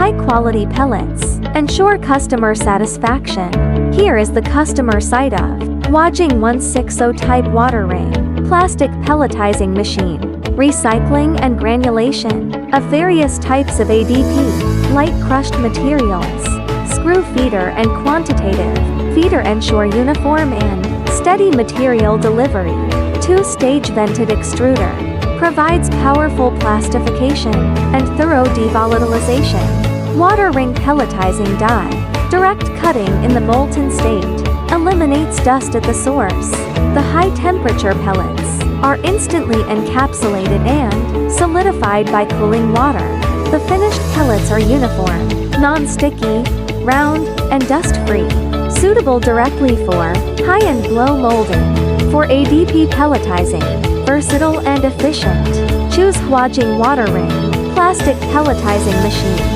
high-quality pellets, ensure customer satisfaction. Here is the customer side of HuaJin 160 type water ring, plastic pelletizing machine, recycling and granulation of various types of HDPE, light crushed materials, screw feeder and quantitative feeder ensure uniform and steady material delivery. Two-stage vented extruder provides powerful plastification and thorough devolatilization. Water ring pelletizing die, direct cutting in the molten state, eliminates dust at the source. The high-temperature pellets are instantly encapsulated and solidified by cooling water. The finished pellets are uniform, non-sticky, round, and dust-free, suitable directly for high-end blow molding. For HDPE pelletizing, versatile and efficient, choose HuaJin water ring, plastic pelletizing machine.